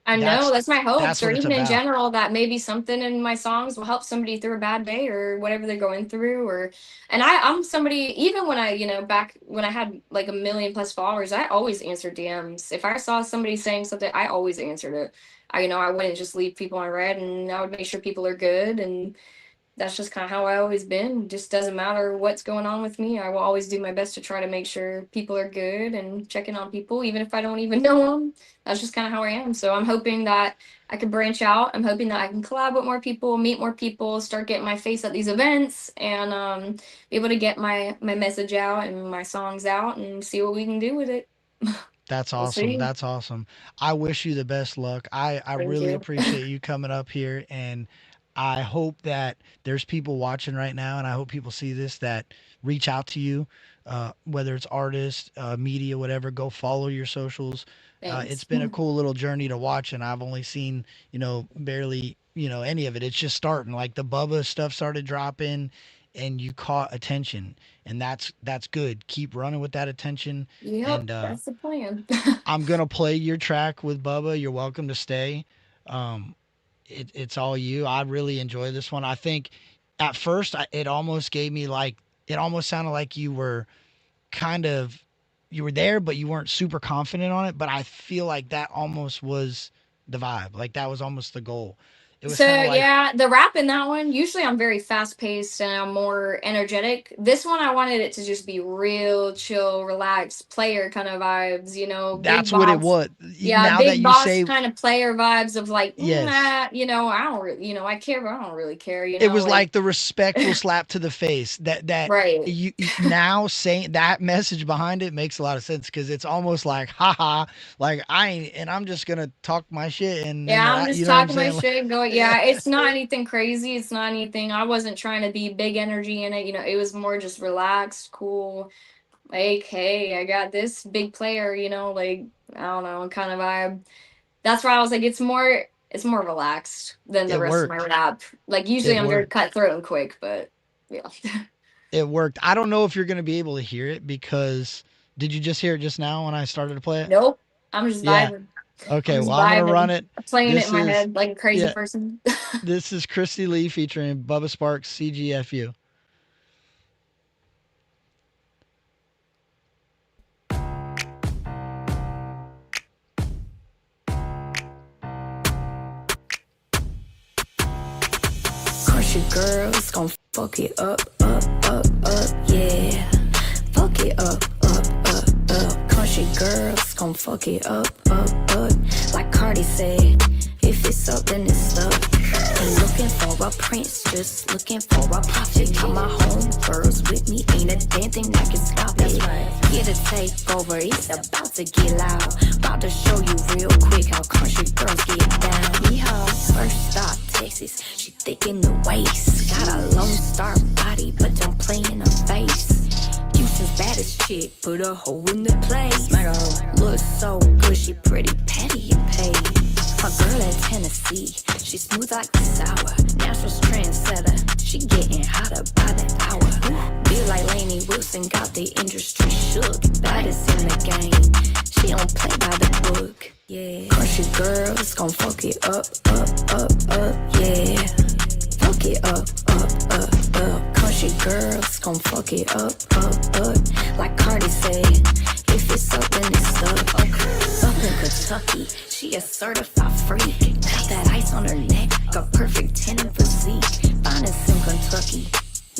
I know That's that's my hopes, that's or what it's even in about. general, that maybe something in my songs will help somebody through a bad day or whatever they're going through. And I'm somebody, even when back when I had like a million plus followers, I always answered DMs. If I saw somebody saying something, I always answered it. I wouldn't just leave people on red, and I would make sure people are good. And that's just kind of how I always been. Just doesn't matter what's going on with me. I will always do my best to try to make sure people are good and checking on people, even if I don't even know them. That's just kind of how I am. So I'm hoping that I can branch out. I'm hoping that I can collab with more people, meet more people, start getting my face at these events, and be able to get my message out and my songs out and see what we can do with it. That's We'll awesome. see. That's awesome. I wish you the best luck. I Thank really you. appreciate you coming up here, and I hope that there's people watching right now, and I hope people see this that reach out to you, whether it's artists, media, whatever. Go follow your socials. It's Thanks. been a cool little journey to watch, and I've only seen, barely, any of it. It's just starting. Like the Bubba stuff started dropping, and you caught attention, and that's good. Keep running with that attention, Yep, and that's the plan. I'm gonna play your track with Bubba. You're welcome to stay. Um, it's all you. I really enjoy this one. I think at first it almost gave me like it almost sounded like kind of you were there, but you weren't super confident on it. But I feel like that almost was the vibe. Like that was almost the goal. It was So kind of like yeah, the rap in that one, usually I'm very fast paced and I'm more energetic. This one I wanted it to just be real chill, relaxed, player kind of vibes, big that's what it boss. was. Yeah, Now that big you boss say kind of player vibes of like, yes, I don't really, I care, but I don't really care, it was like like the respectful slap to the face that right. now saying that message behind it makes a lot of sense because it's almost like haha, like I ain't, and I'm just gonna talk my shit and Yeah, I'm you just know what I'm talking my saying. shit, going, Like, yeah, it's not anything crazy. It's not anything. I wasn't trying to be big energy in it, it was more just relaxed, cool. Like, hey, I got this big player, like I don't know, kind of vibe. That's why I was like, it's more relaxed than the it rest of my worked. rap. Like usually It I'm very worked. cutthroat and quick, but yeah. It worked. I don't know if you're going to be able to hear it because did you just hear it just now when I started to play it? Nope. I'm just Yeah. vibing. I'm Okay. just Well, I'm going to run vibing. it. Playing it in This my is, head like a crazy yeah, person. this is Christy Lee featuring Bubba Sparks, CGFU. Crush your girls, gon' fuck it up, yeah. Fuck it up, up. Crush your girls, gon' fuck it up, like Cardi said, if it's up, then it's stuck. Ain't looking for a prince, just looking for a prophet. Got my home girls with me, ain't a damn thing that can stop it. Here to take over, it's about to get loud. About to show you real quick how country girls get down. Yeehaw, first stop, Texas, she thick in the waist. Got a Lone Star body, but don't play in her face. Houston's baddest chick, put a hoe in the place. Make her look so good, she pretty petty and paid. My girl in Tennessee, she smooth like the sour. Natural trendsetter, she getting hotter by the hour. Be like Lainey Wilson, got the industry shook. Baddest in the game, she don't play by the book. Yeah, crush your girls, gon' fuck it up, yeah. Fuck it up, crush your girls, gon' fuck it up, like Cardi said, if it's up, then it's stuck. Up in Kentucky, she a certified freak. Got that ice on her neck, a perfect 10 in physique. Finest in Kentucky,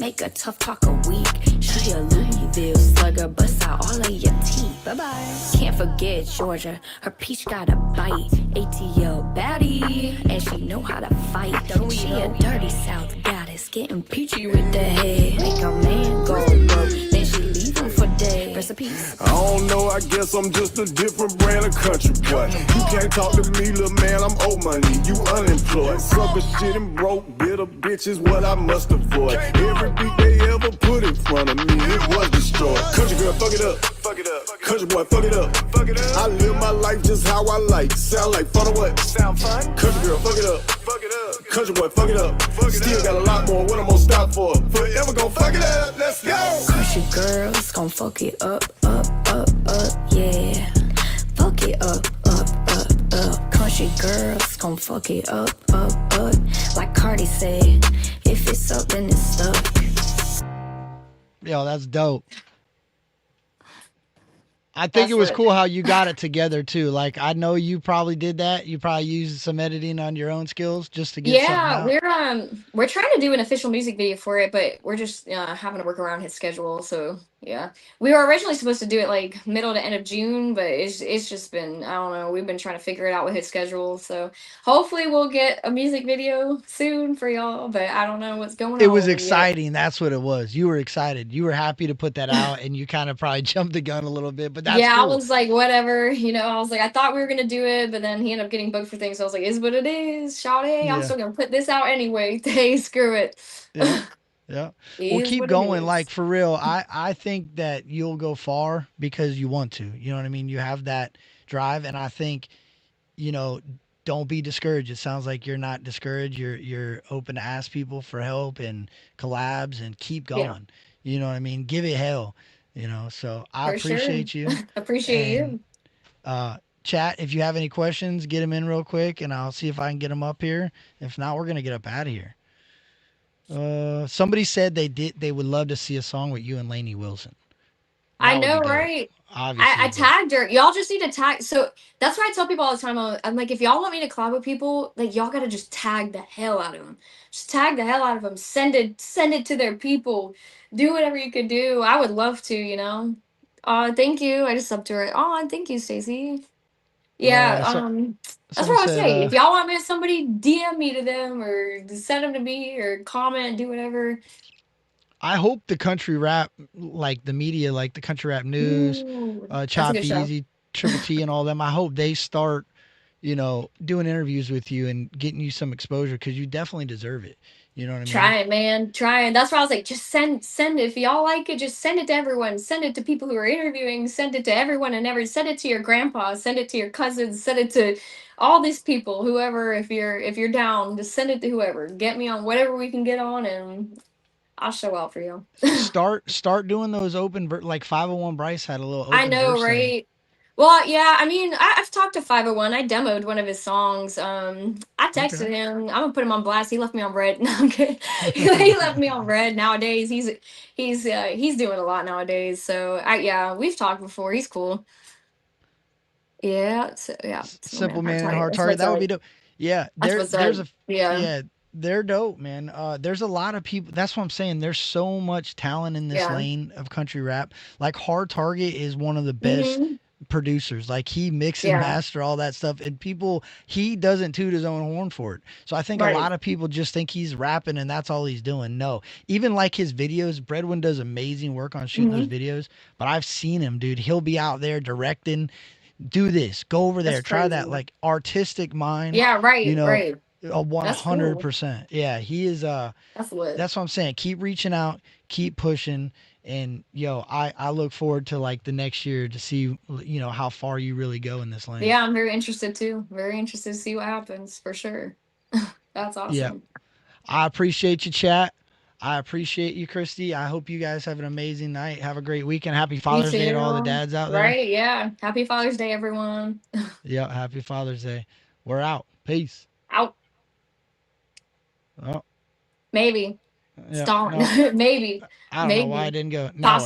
make a tough talk a week. She a Louisville slugger, bust out all of your teeth. Bye-bye. Can't forget Georgia, her peach got a bite. ATL baddie, and she know how to fight. She a dirty South goddess, getting peachy with the head. Make a man go broke, then she leave him for dead. Recipes. I don't know, I guess I'm just a different brand of country boy. You can't talk to me, little man, I'm old money, you unemployed. Sucker shit and broke, bitter bitches, what I must avoid. Every beat they ever put in front of me, it was destroyed. Country girl, fuck it up, fuck it up. Country boy, fuck it up, fuck it up. I live my life just how I like. Sound like fun or what? Sound fun? Country girl, fuck it up, fuck it up. Country boy, fuck it up, fuck it Still up. Got a lot more, what I'm gonna stop for? Forever gon' fuck it up, let's go. Country girls gon' fuck it up, yeah. Fuck it up, country girls gon' fuck it up, like Cardi said, if it's up, then it's stuck. Yo, that's dope. I think That's it was lit. cool how you got it together too. Like I know you probably did that. You probably used some editing on your own skills just to get something Yeah, out. we're trying to do an official music video for it, but we're just having to work around his schedule. So yeah, we were originally supposed to do it like middle to end of June, but it's just been, I don't know. We've been trying to figure it out with his schedule. So hopefully we'll get a music video soon for y'all. But I don't know what's going It was on yet. exciting. That's what it was. You were excited. You were happy to put that out, and you kind of probably jumped the gun a little bit, but that's Yeah, I cool. was like, whatever, I was like, I thought we were gonna do it, but then he ended up getting booked for things. So I was like, is what it is, shout hey, I'm Yeah, still gonna put this out anyway. Hey, screw it. yeah, yeah. Well, Is keep what it going. Like is. for real, I think that you'll go far because you want to. You know what I mean? You have that drive, and I think you know, don't be discouraged. It sounds like you're not discouraged. You're open to ask people for help and collabs and keep Yeah, going. You know what I mean? Give it hell. So I for sure. appreciate you. Appreciate And you. chat, if you have any questions, get them in real quick, and I'll see if I can get them up here. If not, we're gonna get up out of here. Somebody said they would love to see a song with you and Lainey Wilson. I That would know, be dope, right? I obviously. But tagged her. Y'all just need to tag. So that's why I tell people all the time. I'm like, if y'all want me to collab with people, like y'all gotta just tag the hell out of them. Just tag the hell out of them. Send it to their people. Do whatever you could do. I would love to. Thank you. I just subbed to her. Oh, thank you, Stacey. Yeah. so That's someone what I would said, say. If y'all want me to somebody, DM me to them or send them to me or comment, do whatever. I hope the country rap, like the media, like the country rap news, Ooh, that's a Chop good show. Easy, Triple T, and all them. I hope they start, doing interviews with you and getting you some exposure because you definitely deserve it. You know what I mean? Trying, man, trying. That's why I was like, just send it. If y'all like it, just send it to everyone. Send it to people who are interviewing. Send it to everyone and ever. Send it to your grandpa. Send it to your cousins. Send it to all these people. Whoever, if you're down, just send it to whoever. Get me on whatever we can get on, and I'll show out for you. Start doing those like 501 Bryce had a little I open know, verse thing. right? Well, yeah, I mean, I've talked to 501. I demoed one of his songs. I texted Okay. him. I'm gonna put him on blast. He left me on red. No, I'm kidding. He left me on red. Nowadays, he's doing a lot nowadays. So yeah, we've talked before. He's cool. Yeah, so yeah, Simple Man, Simple Hard Man and Target. Hard That's Target. what's That would up. be dope. Yeah, That's there what's up. there's a Yeah, yeah, they're dope, man. There's a lot of people. That's what I'm saying. There's so much talent in this yeah. lane of country rap. Like Hard Target is one of the best Hmm. producers. Like he mix and Yeah. master all that stuff, and people he doesn't toot his own horn for it. So I think a Right. lot of people just think he's rapping and that's all he's doing. No, even like his videos, Breadwin does amazing work on shooting those Hmm. videos. But I've seen him, dude. He'll be out there directing, do this, go over That's there, try that. crazy. Like artistic mind, Yeah. you Right. know, Right. a one That's hundred cool. percent. Yeah, he is. That's lit. That's what I'm saying. Keep reaching out, keep pushing, and yo, I look forward to like the next year to see how far you really go in this lane. Yeah, I'm very interested too. Very interested to see what happens for sure. That's Yeah, awesome. I appreciate you, chat. I appreciate you, Christy. I hope you guys have an amazing night. Have a great weekend. Happy You Father's Day to all the too. dads out there. Right? Yeah. Happy Father's Day, everyone. Yeah, happy Father's Day. We're out. Peace. Out. Oh, Maybe. yeah, Stalin. no, Maybe. I don't know why I Maybe. didn't go. Now we're Possibly.